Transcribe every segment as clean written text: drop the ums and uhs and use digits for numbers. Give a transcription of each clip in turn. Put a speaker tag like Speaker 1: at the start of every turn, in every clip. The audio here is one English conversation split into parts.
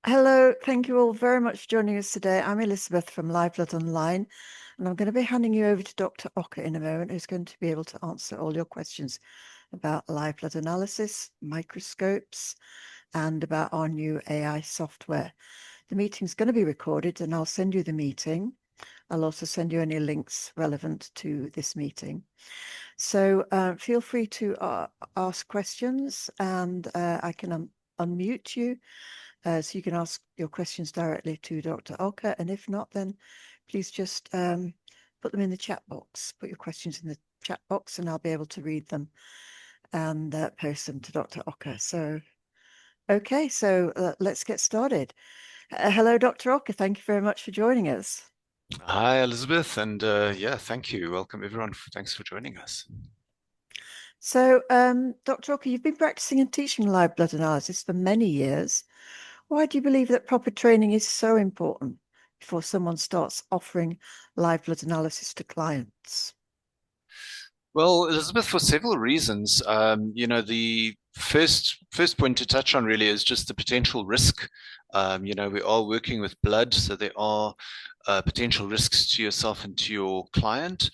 Speaker 1: Hello, thank you all very much for joining us today. I'm Elizabeth from Live Blood Online, and I'm going to be handing you over to Dr. Okker in a moment, who's going to be able to answer all your questions about live blood analysis, microscopes, and about our new AI software. The meeting's going to be recorded, and I'll send you the meeting. I'll also send you any links relevant to this meeting. So feel free to ask questions, and I can unmute you. So you can ask your questions directly to Dr. Okker, and if not, then please just put them in the chat box. Put your questions in the chat box, and I'll be able to read them and post them to Dr. Okker. So, okay, so let's get started. Hello, Dr. Okker. Thank you very much for joining us.
Speaker 2: Hi, Elizabeth, and yeah, thank you. Welcome, everyone. Thanks for joining us.
Speaker 1: So, Dr. Okker, you've been practicing and teaching live blood analysis for many years. Why do you believe that proper training is so important before someone starts offering live blood analysis to clients?
Speaker 2: Well, Elizabeth, for several reasons. The first point to touch on really is just the potential risk. We are working with blood, so there are potential risks to yourself and to your client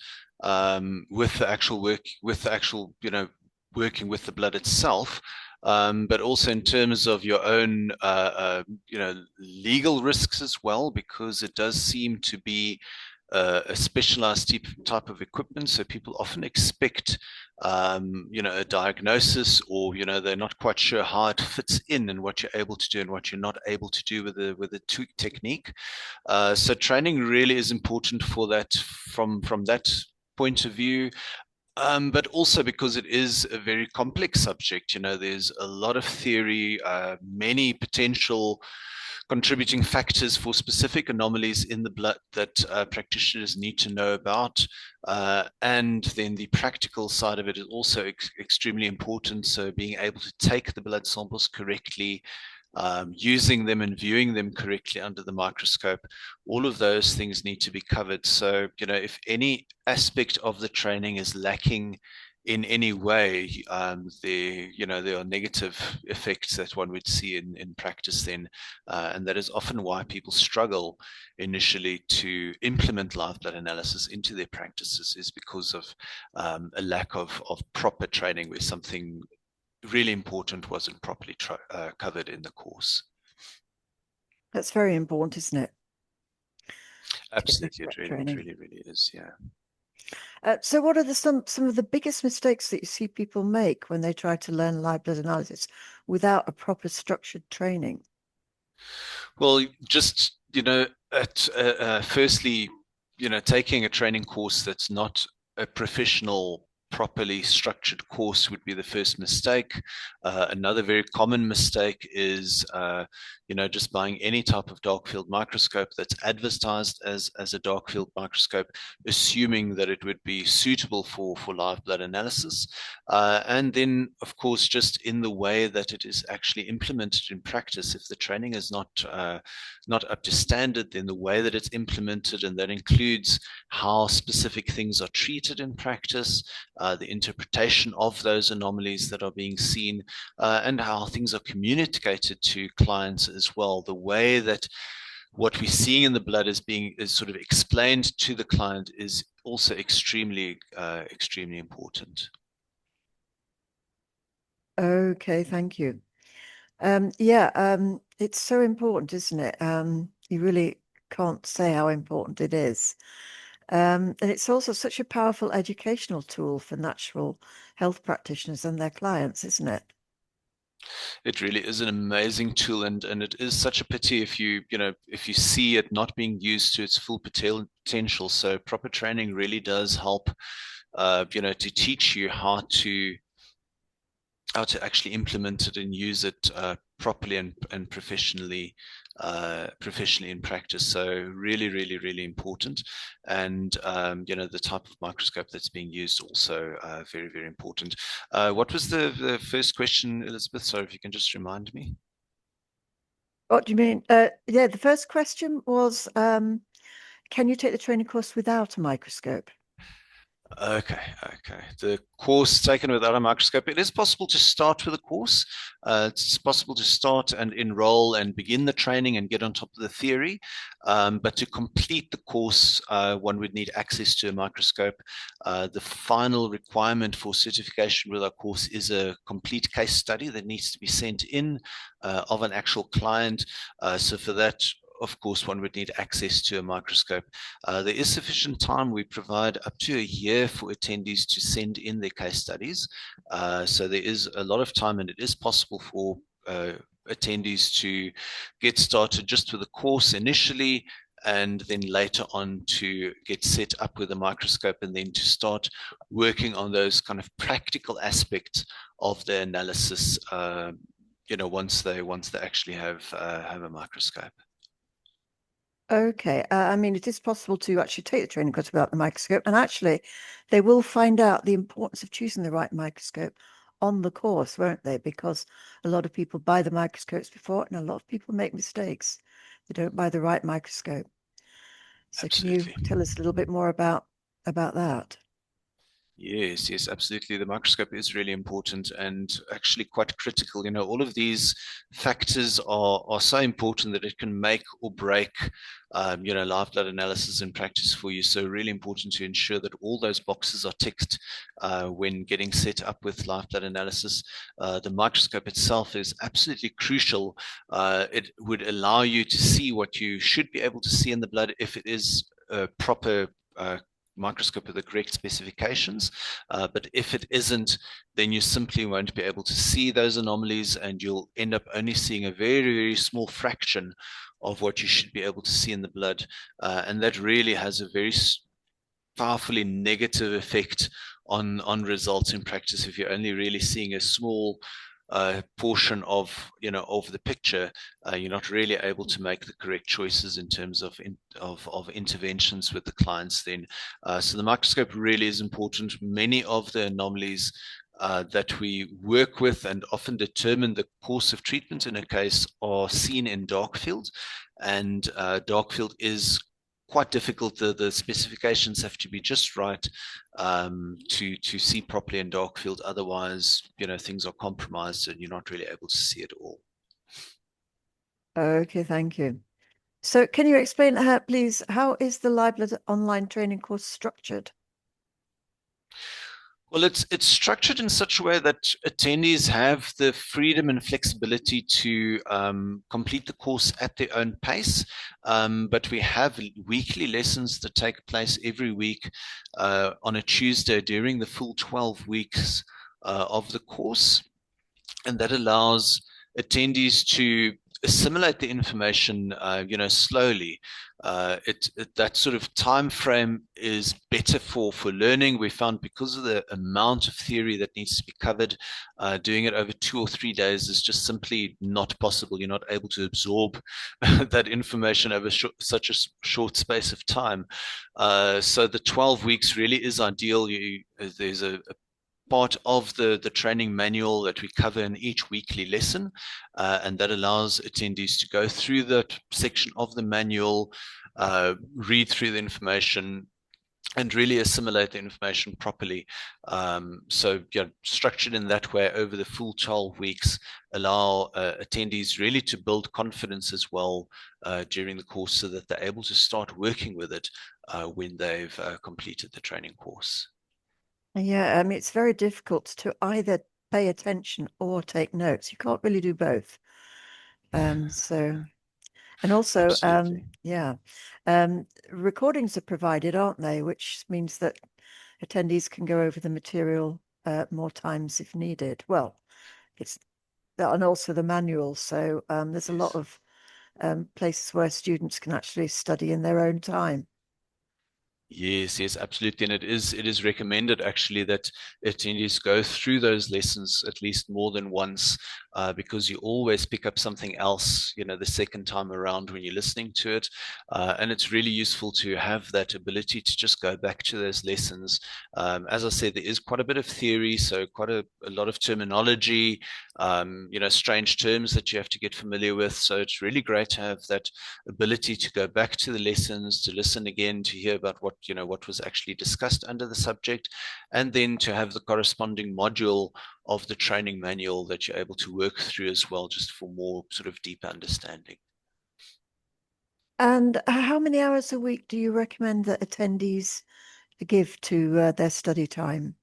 Speaker 2: with the actual working with the blood itself. But also in terms of your own, legal risks as well, because it does seem to be a specialized type of equipment. So people often expect, a diagnosis, or they're not quite sure how it fits in and what you're able to do and what you're not able to do with the technique. So training really is important for that from that point of view. But also because it is a very complex subject. There's a lot of theory, many potential contributing factors for specific anomalies in the blood that practitioners need to know about. And then the practical side of it is also extremely important. So being able to take the blood samples correctly, using them and viewing them correctly under the microscope, all of those things need to be covered. So, if any aspect of the training is lacking in any way, there are negative effects that one would see in practice then. And that is often why people struggle initially to implement live blood analysis into their practices, is because of a lack of proper training, where something really important wasn't properly covered in the course.
Speaker 1: That's very important, isn't it?
Speaker 2: Absolutely, it
Speaker 1: Training.
Speaker 2: really, really is. Yeah.
Speaker 1: So what are some of the biggest mistakes that you see people make when they try to learn live blood analysis without a proper structured training?
Speaker 2: Well, just at firstly, taking a training course that's not a professional, properly structured course would be the first mistake. Another very common mistake is, just buying any type of dark field microscope that's advertised as a dark field microscope, assuming that it would be suitable for live blood analysis. And then, of course, just in the way that it is actually implemented in practice, if the training is not up to standard, then the way that it's implemented, and that includes how specific things are treated in practice, the interpretation of those anomalies that are being seen, and how things are communicated to clients as well. The way that what we're seeing in the blood is sort of explained to the client is also extremely important.
Speaker 1: Okay, thank you. It's so important, isn't it? You really can't say how important it is. And it's also such a powerful educational tool for natural health practitioners and their clients, isn't it?
Speaker 2: It really is an amazing tool, and it is such a pity if you see it not being used to its full potential. So proper training really does help, to teach you how to actually implement it and use it properly and professionally in practice. So really, really, really important. And the type of microscope that's being used also very, very important. What was the first question, Elizabeth? Sorry, if you can just remind me.
Speaker 1: What do you mean? Yeah, the first question was, can you take the training course without a microscope?
Speaker 2: Okay, okay. The course taken without a microscope. It is possible to start with a course. It's possible to start and enroll and begin the training and get on top of the theory. But to complete the course, one would need access to a microscope. The final requirement for certification with our course is a complete case study that needs to be sent in of an actual client. So for that, of course, one would need access to a microscope. There is sufficient time. We provide up to a year for attendees to send in their case studies. So there is a lot of time, and it is possible for attendees to get started just with the course initially, and then later on to get set up with a microscope, and then to start working on those kind of practical aspects of the analysis. Once they actually have a microscope.
Speaker 1: Okay, I mean, it is possible to actually take the training course without the microscope, and actually, they will find out the importance of choosing the right microscope on the course, won't they? Because a lot of people buy the microscopes before, and a lot of people make mistakes. They don't buy the right microscope. So, can you
Speaker 2: Absolutely.
Speaker 1: tell us a little bit more about that?
Speaker 2: Yes, yes, absolutely. The microscope is really important and actually quite critical. All of these factors are so important that it can make or break, live blood analysis in practice for you. So really important to ensure that all those boxes are ticked when getting set up with live blood analysis. The microscope itself is absolutely crucial. It would allow you to see what you should be able to see in the blood if it is a proper microscope with the correct specifications. But if it isn't, then you simply won't be able to see those anomalies, and you'll end up only seeing a very, very small fraction of what you should be able to see in the blood. And that really has a very powerfully negative effect on results in practice if you're only really seeing a small portion of the picture. You're not really able to make the correct choices in terms of interventions with the clients then. So the microscope really is important. Many of the anomalies that we work with and often determine the course of treatment in a case are seen in dark field, and dark field is quite difficult. The specifications have to be just right to see properly in dark field. Otherwise, things are compromised and you're not really able to see it all.
Speaker 1: Okay, thank you. So, can you explain, please, how is the live blood online training course structured?
Speaker 2: Well, it's structured in such a way that attendees have the freedom and flexibility to complete the course at their own pace. But we have weekly lessons that take place every week on a Tuesday during the full 12 weeks of the course. And that allows attendees to assimilate the information, slowly. That sort of time frame is better for learning. We found because of the amount of theory that needs to be covered, doing it over 2 or 3 days is just simply not possible. You're not able to absorb that information over such a short space of time. So the 12 weeks really is ideal. There's a part of the training manual that we cover in each weekly lesson, and that allows attendees to go through that section of the manual, read through the information, and really assimilate the information properly. Structured in that way over the full 12 weeks, allow attendees really to build confidence as well during the course, so that they're able to start working with it when they've completed the training course.
Speaker 1: Yeah, I mean, it's very difficult to either pay attention or take notes. You can't really do both. So, and also,
Speaker 2: Absolutely.
Speaker 1: yeah, recordings are provided, aren't they? Which means that attendees can go over the material more times if needed. Well, it's and also the manual. So there's a lot
Speaker 2: Yes.
Speaker 1: of places where students can actually study in their own time.
Speaker 2: Yes, yes, absolutely. And it is recommended actually that attendees go through those lessons at least more than once, because you always pick up something else, the second time around when you're listening to it. And it's really useful to have that ability to just go back to those lessons. As I said, there is quite a bit of theory, so quite a lot of terminology, strange terms that you have to get familiar with. So it's really great to have that ability to go back to the lessons, to listen again, to hear about what what was actually discussed under the subject, and then to have the corresponding module of the training manual that you're able to work through as well, just for more sort of deeper understanding.
Speaker 1: And how many hours a week do you recommend that attendees give to their study time?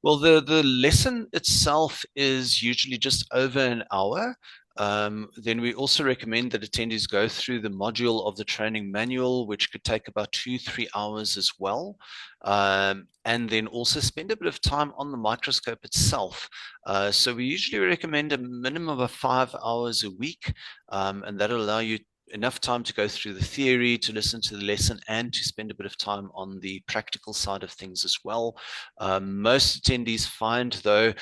Speaker 2: Well, the lesson itself is usually just over an hour. Then we also recommend that attendees go through the module of the training manual, which could take about 2-3 hours as well. And then also spend a bit of time on the microscope itself. So we usually recommend a minimum of 5 hours a week, and that'll allow you enough time to go through the theory, to listen to the lesson, and to spend a bit of time on the practical side of things as well. Most attendees find, though,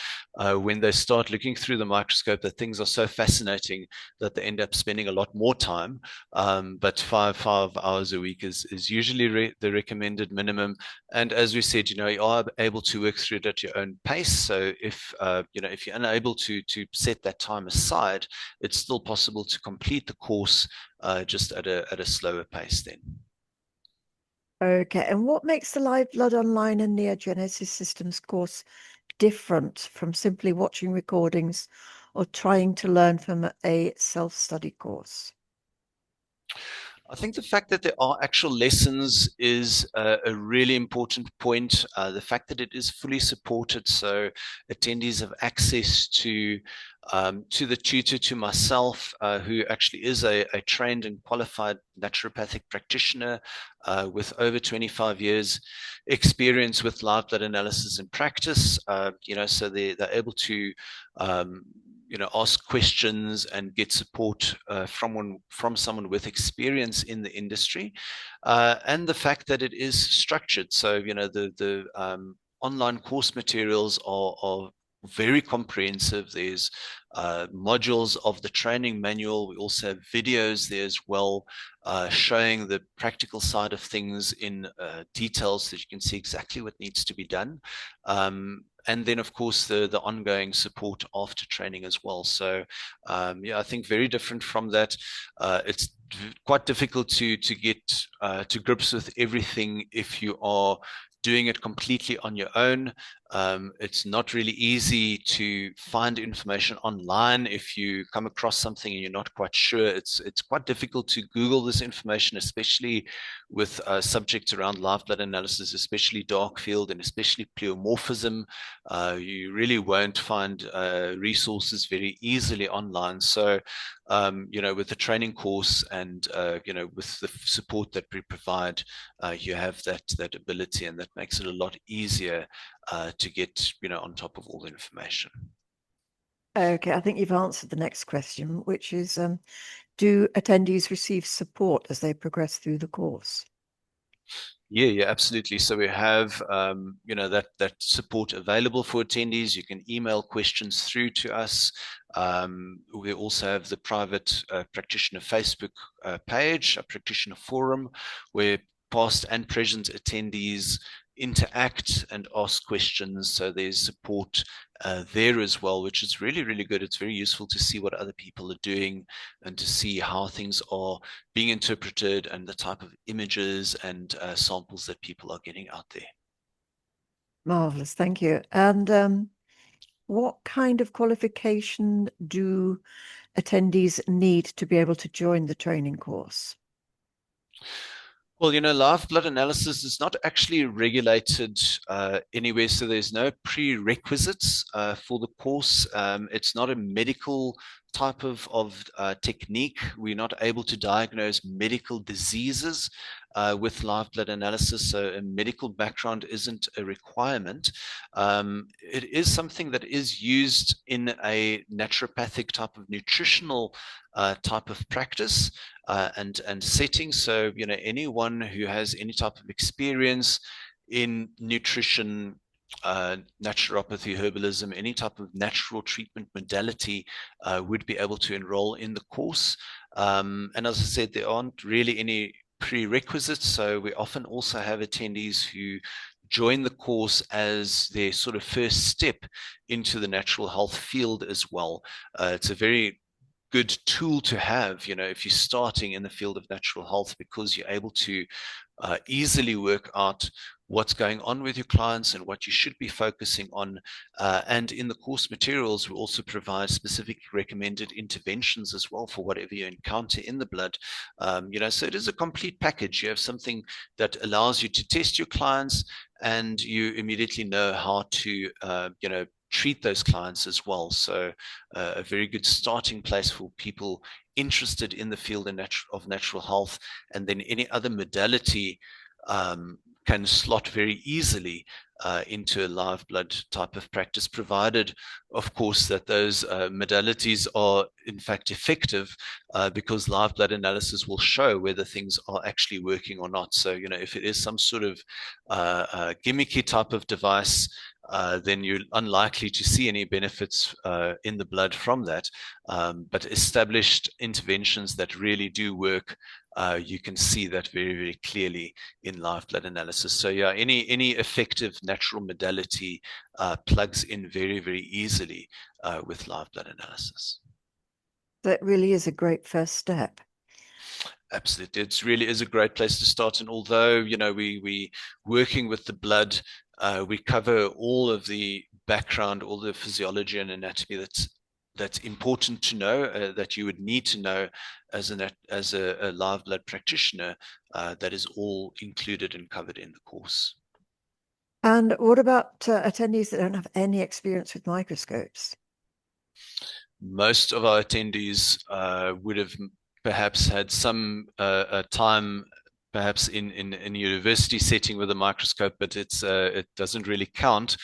Speaker 2: when they start looking through the microscope, that things are so fascinating that they end up spending a lot more time. But five hours a week is usually the recommended minimum. And as we said, you are able to work through it at your own pace. So if you're unable to set that time aside, it's still possible to complete the course just at a slower pace then.
Speaker 1: Okay, and what makes the Live Blood Online and Neogenesis Systems course different from simply watching recordings or trying to learn from a self-study course?
Speaker 2: I think the fact that there are actual lessons is a really important point. The fact that it is fully supported, so attendees have access to the tutor, to myself, who actually is a trained and qualified naturopathic practitioner with over 25 years experience with live blood analysis in practice. So they're able to ask questions and get support from someone with experience in the industry, and the fact that it is structured. So the online course materials are very comprehensive. There's modules of the training manual. We also have videos there as well, showing the practical side of things in details so that you can see exactly what needs to be done. And then, of course, the ongoing support after training as well. So, I think very different from that. It's quite difficult to get to grips with everything if you are doing it completely on your own. It's not really easy to find information online. If you come across something and you're not quite sure, it's quite difficult to Google this information, especially with subjects around live blood analysis, especially dark field and especially pleomorphism. You really won't find resources very easily online. So, with the training course and, with the support that we provide, you have that ability, and that makes it a lot easier to get, on top of all the information.
Speaker 1: Okay, I think you've answered the next question, which is, do attendees receive support as they progress through the course?
Speaker 2: Yeah, absolutely. So we have, that support available for attendees. You can email questions through to us. We also have the private practitioner Facebook page, a practitioner forum, where past and present attendees interact and ask questions. So there's support there as well, which is really, really good. It's very useful to see what other people are doing and to see how things are being interpreted and the type of images and samples that people are getting out there.
Speaker 1: Marvelous, thank you. And what kind of qualification do attendees need to be able to join the training course?
Speaker 2: Well, live blood analysis is not actually regulated anywhere, so there's no prerequisites for the course. It's not a medical type of technique. We're not able to diagnose medical diseases with live blood analysis, so a medical background isn't a requirement. It is something that is used in a naturopathic type of nutritional type of practice and setting. So, anyone who has any type of experience in nutrition, naturopathy, herbalism, any type of natural treatment modality would be able to enroll in the course. And as I said, there aren't really any prerequisites. So we often also have attendees who join the course as their sort of first step into the natural health field as well. It's a very good tool to have, if you're starting in the field of natural health, because you're able to easily work out what's going on with your clients and what you should be focusing on. And in the course materials, we also provide specific recommended interventions as well for whatever you encounter in the blood. So it is a complete package. You have something that allows you to test your clients, and you immediately know how to, treat those clients as well. So a very good starting place for people interested in the field of natural health. And then any other modality can slot very easily into a live blood type of practice, provided, of course, that those modalities are in fact effective, because live blood analysis will show whether things are actually working or not. So, if it is some sort of gimmicky type of device, then you're unlikely to see any benefits in the blood from that. But established interventions that really do work, you can see that very, very clearly in live blood analysis. So yeah, any effective natural modality plugs in very, very easily with live blood analysis.
Speaker 1: That really is a great first step.
Speaker 2: Absolutely, it really is a great place to start. And although we working with the blood, we cover all of the background, all the physiology and anatomy that's important to know, that you would need to know as a live blood practitioner. That is all included and covered in the course.
Speaker 1: And what about attendees that don't have any experience with microscopes?
Speaker 2: Most of our attendees would have perhaps had some time, perhaps in a university setting with a microscope, but it doesn't really count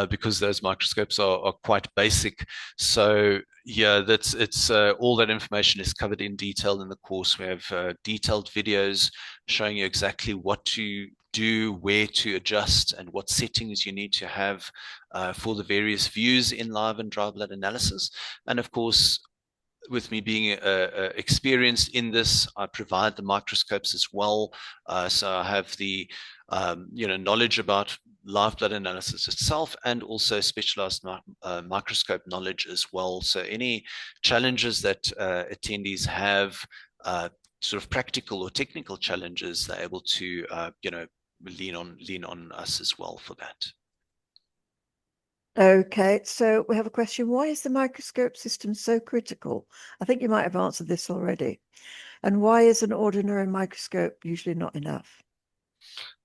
Speaker 2: because those microscopes are quite basic. So yeah, it's all that information is covered in detail in the course. We have detailed videos showing you exactly what to do, where to adjust, and what settings you need to have for the various views in live and dry blood analysis. And of course, with me being experienced in this, I provide the microscopes as well. So I have the knowledge about live blood analysis itself, and also specialized microscope knowledge as well. So any challenges that attendees have, sort of practical or technical challenges, they're able to lean on us as well for that.
Speaker 1: Okay, so we have a question. Why is the microscope system so critical? I think you might have answered this already. And why is an ordinary microscope usually not enough?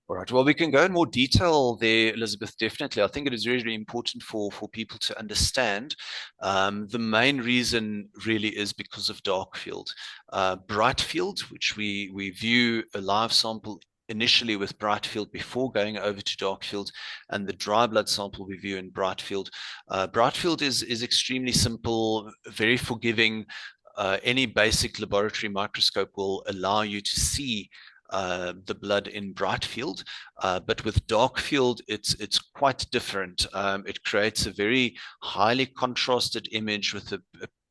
Speaker 2: All right. Well, we can go in more detail there, Elizabeth. Definitely, I think it is really, really important for people to understand. The main reason really is because of dark field, bright field, which we view a live sample initially with bright field before going over to dark field, and the dry blood sample we view in bright field. Bright field is extremely simple, very forgiving. Any basic laboratory microscope will allow you to see the blood in bright field, but with dark field, it's quite different. It creates a very highly contrasted image with a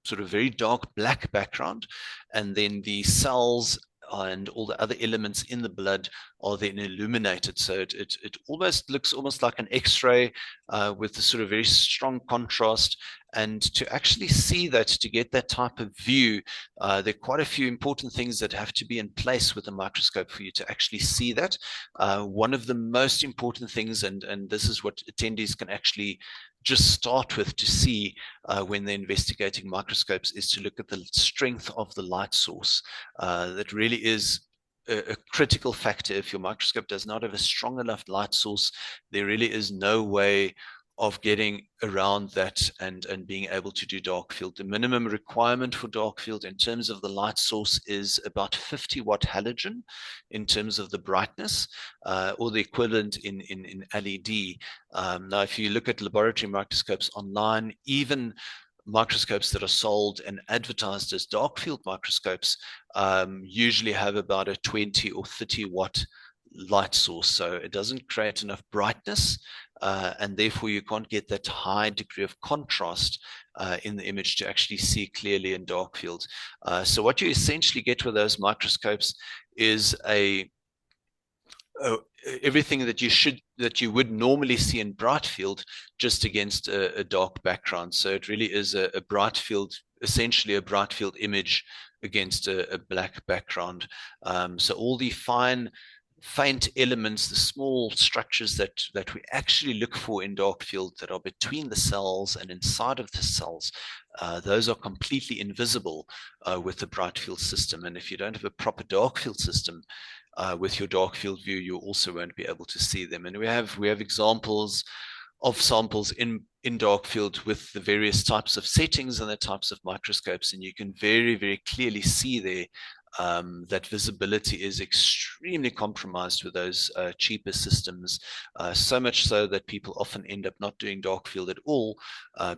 Speaker 2: sort of very dark black background, and then the cells and all the other elements in the blood are then illuminated. So it almost looks almost like an X-ray with a sort of very strong contrast. And to actually see that, to get that type of view, there are quite a few important things that have to be in place with a microscope for you to actually see that. One of the most important things, and this is what attendees can actually just start with to see when they're investigating microscopes, is to look at the strength of the light source. That really is a critical factor. If your microscope does not have a strong enough light source, there really is no way of getting around that and being able to do dark field. The minimum requirement for dark field in terms of the light source is about 50-watt halogen in terms of the brightness, or the equivalent in LED. Now, if you look at laboratory microscopes online, even microscopes that are sold and advertised as dark field microscopes usually have about a 20 or 30-watt light source. So it doesn't create enough brightness, and therefore you can't get that high degree of contrast in the image to actually see clearly in dark fields. So what you essentially get with those microscopes is everything that you would normally see in bright field, just against a dark background. So it really is a bright field essentially a bright field image against a black background. So all the fine, faint elements, the small structures that we actually look for in dark field that are between the cells and inside of the cells, those are completely invisible with the bright field system. And if you don't have a proper dark field system, with your dark field view, you also won't be able to see them. And we have examples of samples in dark field with the various types of settings and the types of microscopes, and you can very, very clearly see there that visibility is extremely compromised with those cheaper systems, so much so that people often end up not doing dark field at all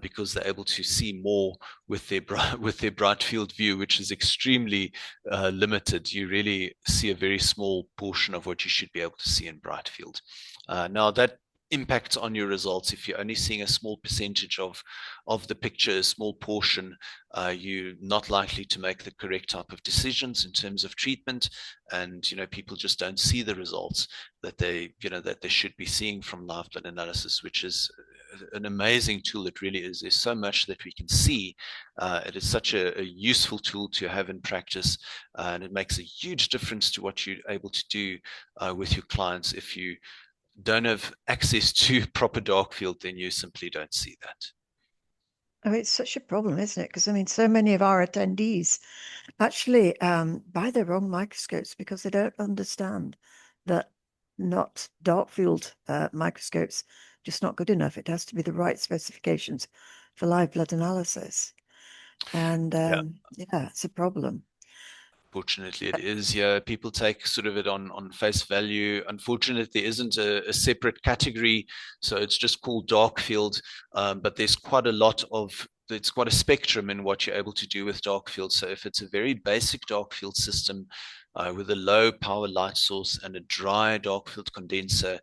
Speaker 2: because they're able to see more with their bright field view, which is extremely limited. You really see a very small portion of what you should be able to see in bright field. Now that impacts on your results. If you're only seeing a small percentage of the picture, a small portion, you're not likely to make the correct type of decisions in terms of treatment. And people just don't see the results that they should be seeing from live blood analysis, which is an amazing tool. It really is. There's so much that we can see. It is such a useful tool to have in practice, and it makes a huge difference to what you're able to do with your clients. If you don't have access to proper dark field, then you simply don't see that.
Speaker 1: Oh, it's such a problem, isn't it? Because I mean, so many of our attendees actually buy the wrong microscopes because they don't understand that not dark field microscopes just not good enough. It has to be the right specifications for live blood analysis, and
Speaker 2: Yeah.
Speaker 1: yeah, it's a problem.
Speaker 2: Fortunately, it is. Yeah, people take sort of it on face value. Unfortunately, there isn't a separate category, so it's just called dark field. But there's quite a lot of it's quite a spectrum in what you're able to do with dark field. So if it's a very basic dark field system with a low power light source and a dry dark field condenser,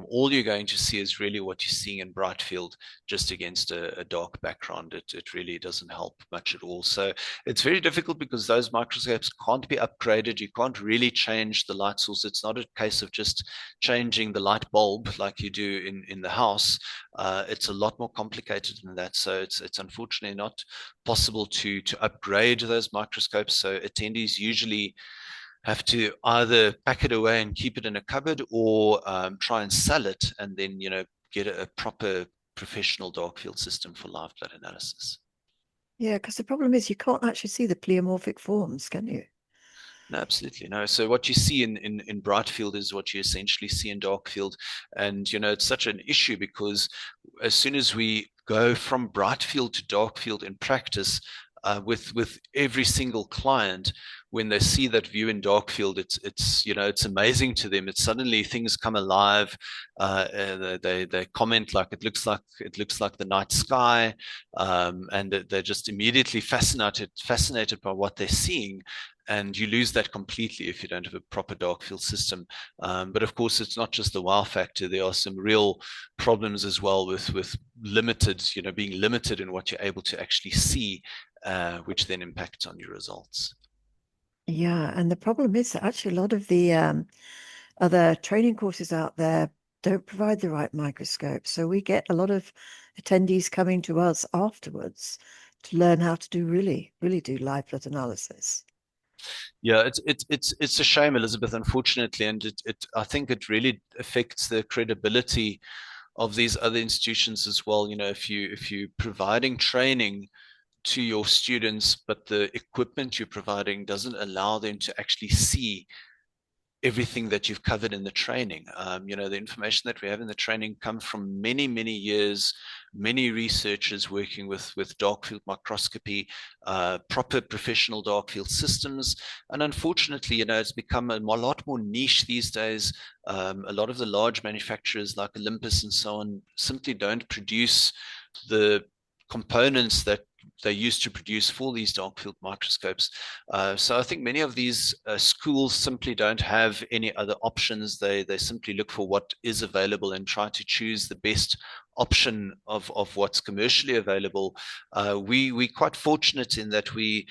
Speaker 2: all you're going to see is really what you're seeing in bright field, just against a dark background. It really doesn't help much at all. So it's very difficult because those microscopes can't be upgraded. You can't really change the light source. It's not a case of just changing the light bulb like you do in the house. It's a lot more complicated than that. So it's unfortunately not possible to upgrade those microscopes. So attendees usually have to either pack it away and keep it in a cupboard, or try and sell it and then get a proper professional dark field system for live blood analysis.
Speaker 1: Yeah, because the problem is you can't actually see the pleomorphic forms, can you?
Speaker 2: No, absolutely no. So what you see in bright field is what you essentially see in dark field, and it's such an issue because as soon as we go from bright field to dark field in practice, with every single client, when they see that view in dark field, it's amazing to them. It's suddenly things come alive. They comment like it looks like the night sky, and they're just immediately fascinated by what they're seeing. And you lose that completely if you don't have a proper dark field system. But of course, it's not just the wow factor. There are some real problems as well with limited, being limited in what you're able to actually see, which then impacts on your results.
Speaker 1: Yeah, and the problem is that actually a lot of the other training courses out there don't provide the right microscope. So we get a lot of attendees coming to us afterwards to learn how to do really do live blood analysis.
Speaker 2: Yeah, it's a shame, Elizabeth, unfortunately, and I think it really affects the credibility of these other institutions as well. If you're providing training to your students, but the equipment you're providing doesn't allow them to actually see everything that you've covered in the training. The information that we have in the training come from many, many years, many researchers working with dark field microscopy, proper professional dark field systems. And unfortunately, it's become a lot more niche these days. A lot of the large manufacturers like Olympus and so on simply don't produce the components that they used to produce for these dark field microscopes. So I think many of these schools simply don't have any other options. They simply look for what is available and try to choose the best option of what's commercially available. We're quite fortunate in that we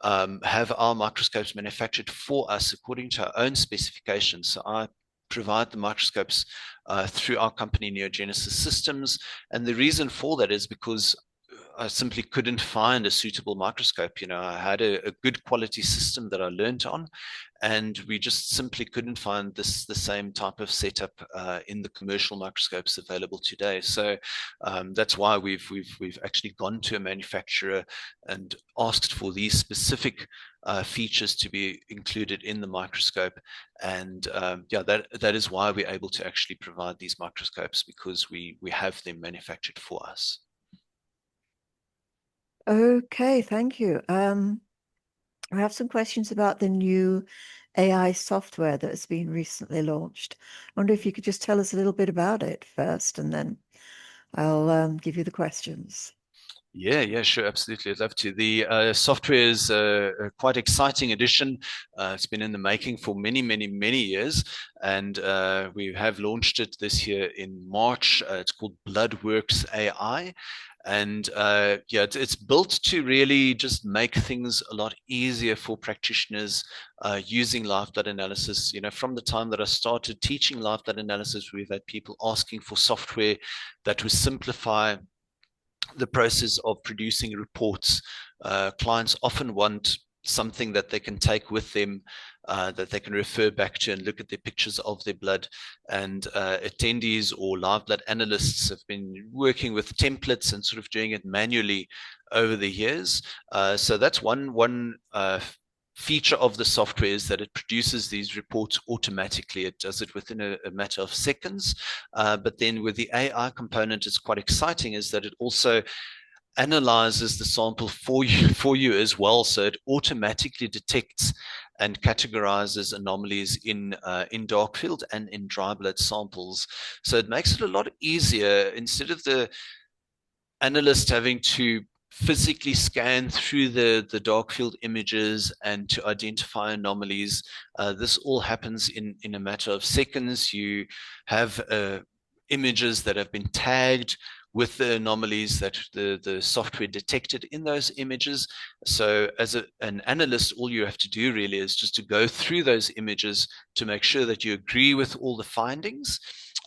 Speaker 2: have our microscopes manufactured for us according to our own specifications. So I provide the microscopes through our company, Neogenesis Systems. And the reason for that is because I simply couldn't find a suitable microscope. I had a good quality system that I learned on, and we just simply couldn't find the same type of setup in the commercial microscopes available today. So that's why we've actually gone to a manufacturer and asked for these specific features to be included in the microscope. And yeah, that is why we're able to actually provide these microscopes, because we have them manufactured for us.
Speaker 1: Okay, thank you. I have some questions about the new AI software that has been recently launched. I wonder if you could just tell us a little bit about it first, and then I'll give you the questions.
Speaker 2: Yeah, sure, absolutely. I'd love to. The software is a quite exciting addition. It's been in the making for many, many, many years, and we have launched it this year in March. It's called BloodWorks AI. And yeah, it's built to really just make things a lot easier for practitioners using live blood analysis. From the time that I started teaching live blood analysis, we've had people asking for software that would simplify the process of producing reports. Clients often want something that they can take with them, that they can refer back to and look at their pictures of their blood. And attendees or live blood analysts have been working with templates and sort of doing it manually over the years. So that's one feature of the software, is that it produces these reports automatically. It does it within a matter of seconds. But then with the AI component, it's quite exciting, is that it also analyzes the sample for you as well. So it automatically detects and categorizes anomalies in dark field and in dry blood samples. So it makes it a lot easier, instead of the analyst having to physically scan through the dark field images and to identify anomalies. This all happens in a matter of seconds. You have images that have been tagged with the anomalies that the software detected in those images. So as an analyst, all you have to do really is just to go through those images to make sure that you agree with all the findings,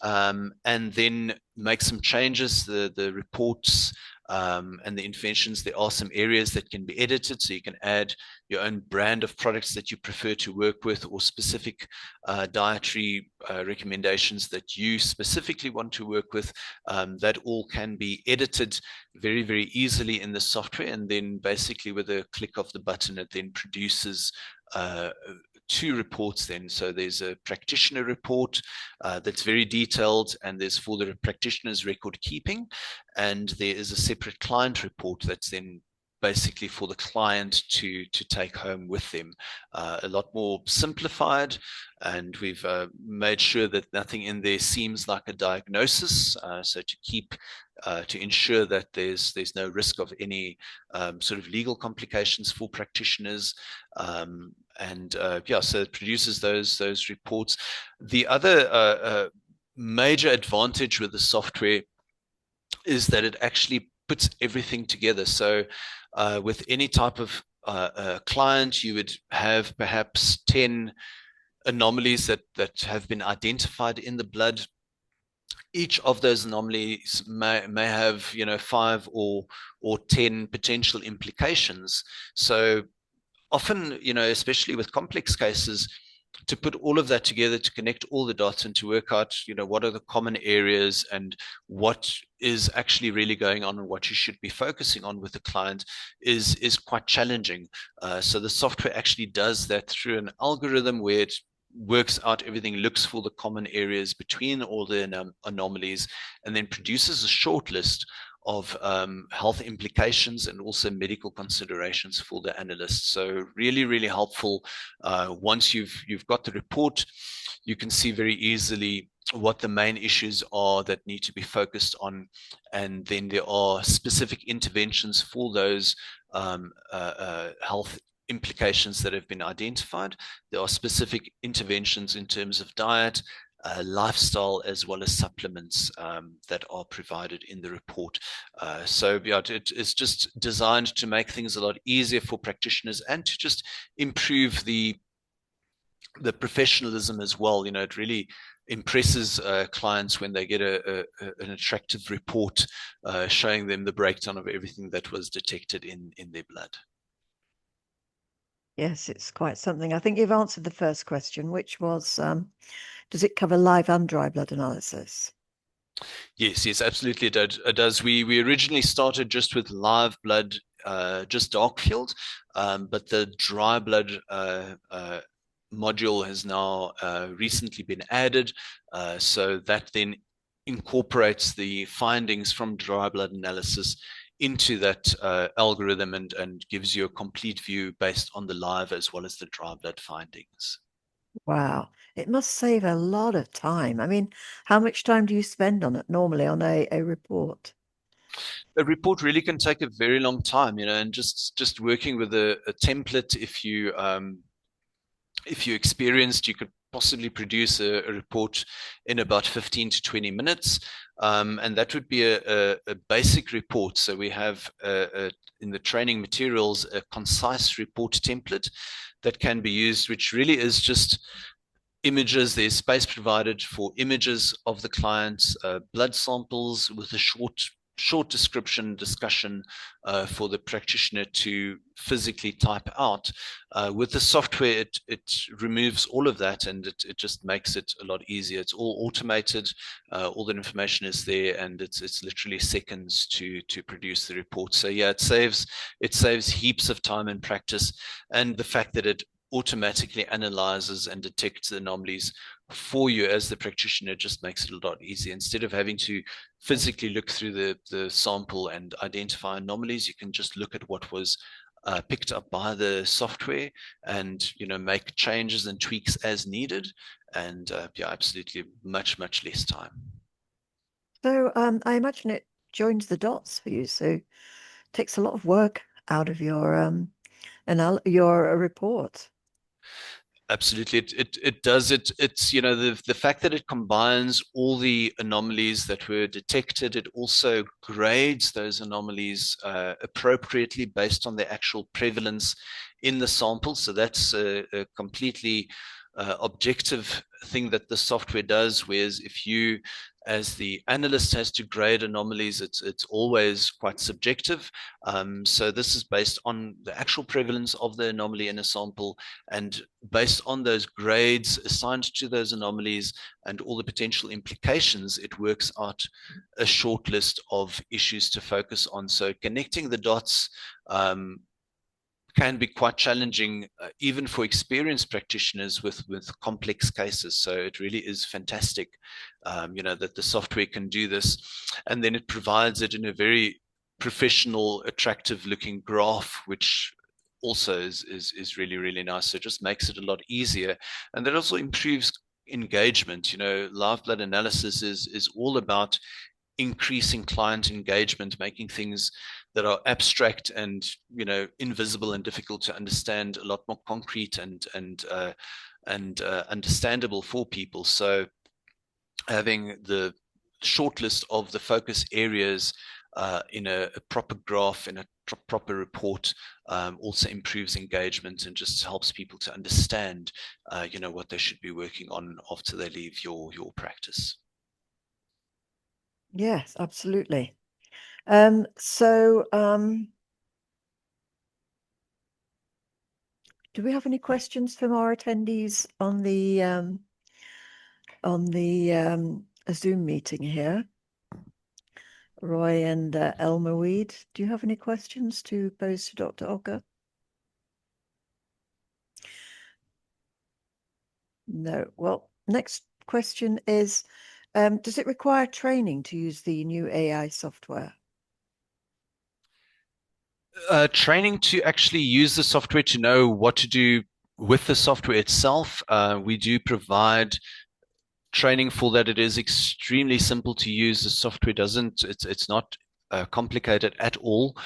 Speaker 2: and then make some changes. The reports and the interventions, there are some areas that can be edited, so you can add your own brand of products that you prefer to work with, or specific dietary recommendations that you specifically want to work with. That all can be edited very, very easily in the software, and then basically with a click of the button, it then produces two reports then. So there's a practitioner report that's very detailed, and there's for the practitioner's record keeping, and there is a separate client report that's then basically for the client to take home with them. A lot more simplified, and we've made sure that nothing in there seems like a diagnosis, so to ensure that there's no risk of any sort of legal complications for practitioners. And yeah, so it produces those reports. The other major advantage with the software is that it actually puts everything together. So with any type of client, you would have perhaps 10 anomalies that have been identified in the blood. Each of those anomalies may have 5 or 10 potential implications. So often, especially with complex cases, to put all of that together, to connect all the dots and to work out, what are the common areas and what is actually really going on and what you should be focusing on with the client is quite challenging. So the software actually does that through an algorithm where it works out everything, looks for the common areas between all the anomalies, and then produces a short list of health implications and also medical considerations for the analyst. So really, really helpful. Once you've got the report, you can see very easily what the main issues are that need to be focused on, and then there are specific interventions for those health implications that have been identified. There are specific interventions in terms of diet, lifestyle, as well as supplements that are provided in the report. So yeah, it's just designed to make things a lot easier for practitioners and to just improve the professionalism as well. It really impresses clients when they get an attractive report showing them the breakdown of everything that was detected in their blood.
Speaker 1: Yes, it's quite something. I think you've answered the first question, which was, does it cover live and dry blood analysis?
Speaker 2: Yes, yes, absolutely it does. We originally started just with live blood, just dark field, but the dry blood module has now recently been added, so that then incorporates the findings from dry blood analysis into that algorithm and gives you a complete view based on the live as well as the dry blood findings.
Speaker 1: Wow, it must save a lot of time. I mean, how much time do you spend on it normally on a report?
Speaker 2: A report really can take a very long time, and just working with a template, if you experienced, you could possibly produce a report in about 15 to 20 minutes. And that would be a basic report. So we have in the training materials a concise report template that can be used, which really is just images. There's space provided for images of the client's blood samples with a short description discussion for the practitioner to physically type out. With the software, it removes all of that, and it just makes it a lot easier. It's all automated, all the information is there, and it's literally seconds to produce the report. So yeah, it saves heaps of time in practice, and the fact that it automatically analyzes and detects the anomalies for you as the practitioner just makes it a lot easier. Instead of having to physically look through the sample and identify anomalies, you can just look at what was picked up by the software and make changes and tweaks as needed. And yeah, absolutely much less time.
Speaker 1: So I imagine it joins the dots for you, so it takes a lot of work out of your report.
Speaker 2: Absolutely, it does. It's the fact that it combines all the anomalies that were detected. It also grades those anomalies appropriately based on the actual prevalence in the sample. So that's a completely objective thing that the software does. Whereas if you, as the analyst, has to grade anomalies, it's always quite subjective. So this is based on the actual prevalence of the anomaly in a sample, and based on those grades assigned to those anomalies and all the potential implications, it works out a short list of issues to focus on. So connecting the dots can be quite challenging, even for experienced practitioners with complex cases. So it really is fantastic, that the software can do this, and then it provides it in a very professional, attractive-looking graph, which also is really nice. So it just makes it a lot easier, and that also improves engagement. Live blood analysis is all about increasing client engagement, making things that are abstract and invisible and difficult to understand a lot more concrete and understandable for people. So having the short list of the focus areas in a proper graph, in a proper report, also improves engagement and just helps people to understand, what they should be working on after they leave your practice.
Speaker 1: Yes, absolutely. So do we have any questions from our attendees on the Zoom meeting here? Roy and Elmer Weed, do you have any questions to pose to Dr. Okker? No. Well, next question is, does it require training to use the new AI software?
Speaker 2: Training to actually use the software, to know what to do with the software itself. We do provide training for that. It is extremely simple to use. The software doesn't, it's not complicated at all.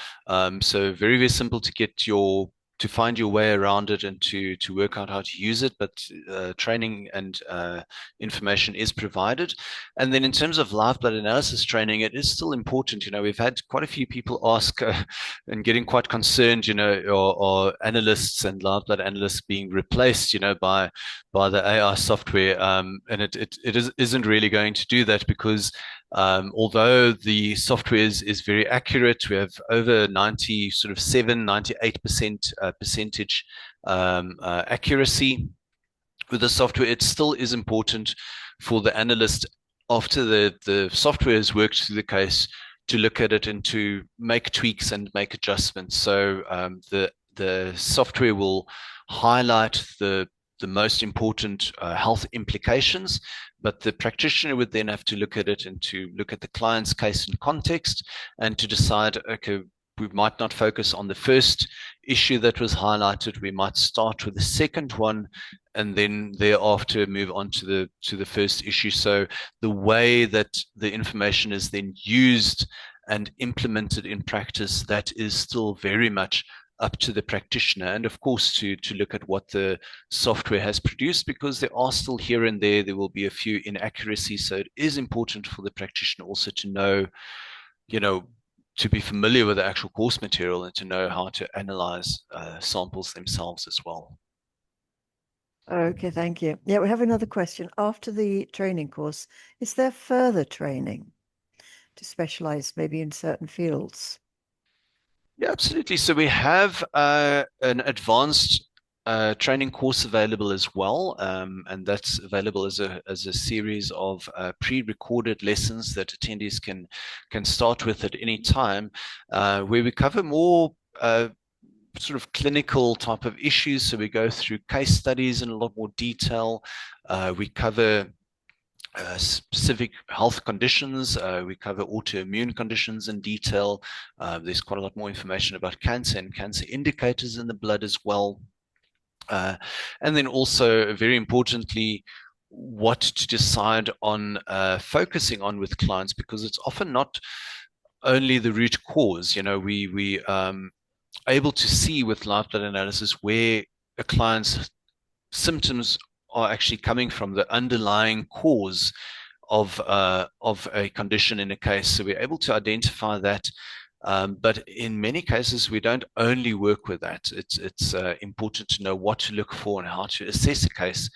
Speaker 2: So very simple to get your to find your way around it and to work out how to use it. But training and information is provided. And then in terms of live blood analysis training, it is still important. We've had quite a few people ask and getting quite concerned, or analysts and live blood analysts being replaced, by the AI software. And isn't really going to do that, because although the software is very accurate, we have over 90, sort of 98% percentage accuracy with the software. It still is important for the analyst, after the software has worked through the case, to look at it and to make tweaks and make adjustments. So the software will highlight the most important health implications, but the practitioner would then have to look at it and to look at the client's case in context, and to decide, okay, we might not focus on the first issue that was highlighted. We might start with the second one, and then thereafter move on to the first issue. So the way that the information is then used and implemented in practice, that is still very much up to the practitioner, and of course to look at what the software has produced, because there are still here and there will be a few inaccuracies. So it is important for the practitioner also to know, you know, to be familiar with the actual course material and to know how to analyze samples themselves as well.
Speaker 1: Okay, thank you. Yeah, we have another question. After the training course, is there further training to specialize maybe in certain fields?
Speaker 2: Yeah, absolutely. So we have an advanced training course available as well, and that's available as a series of pre-recorded lessons that attendees can start with at any time, where we cover more sort of clinical type of issues. So we go through case studies in a lot more detail. We cover specific health conditions. We cover autoimmune conditions in detail. There's quite a lot more information about cancer and cancer indicators in the blood as well. And then also, very importantly, what to decide on focusing on with clients, because it's often not only the root cause. We able to see with live blood analysis where a client's symptoms are actually coming from, the underlying cause of a condition in a case. So we're able to identify that. But in many cases, we don't only work with that. It's important to know what to look for and how to assess a case,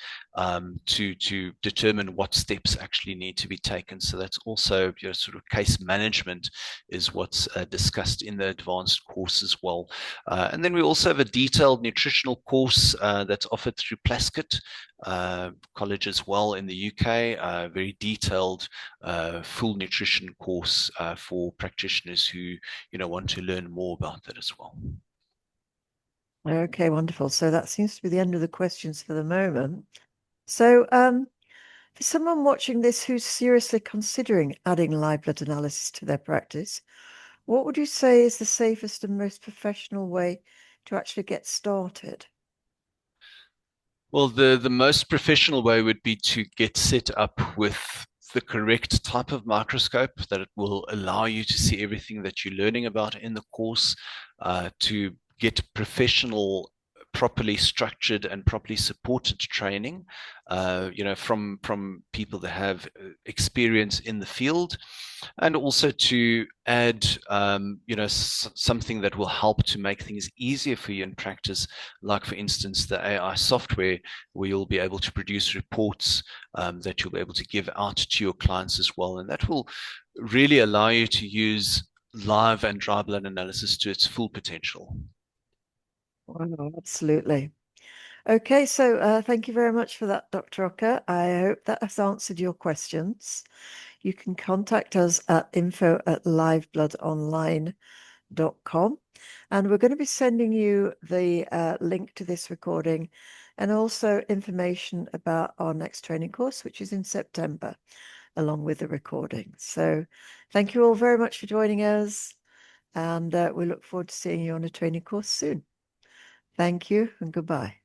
Speaker 2: to determine what steps actually need to be taken. So that's also sort of case management is what's discussed in the advanced course as well. And then we also have a detailed nutritional course that's offered through Plaskett College as well in the UK. Very detailed full nutrition course for practitioners who want to learn more about that as well.
Speaker 1: Okay, wonderful. So that seems to be the end of the questions for the moment. So for someone watching this who's seriously considering adding live blood analysis to their practice, what would you say is the safest and most professional way to actually get started?
Speaker 2: Well, the most professional way would be to get set up with the correct type of microscope that it will allow you to see everything that you're learning about in the course, to get professional, properly structured and properly supported training, from people that have experience in the field, and also to add, something that will help to make things easier for you in practice, like for instance the AI software, where you'll be able to produce reports that you'll be able to give out to your clients as well, and that will really allow you to use live and dry blood analysis to its full potential.
Speaker 1: Wow, absolutely. Okay, so thank you very much for that, Dr. Okker. I hope that has answered your questions. You can contact us at info@livebloodonline.com, and we're going to be sending you the link to this recording and also information about our next training course, which is in September, along with the recording. So thank you all very much for joining us, and we look forward to seeing you on a training course soon. Thank you and goodbye.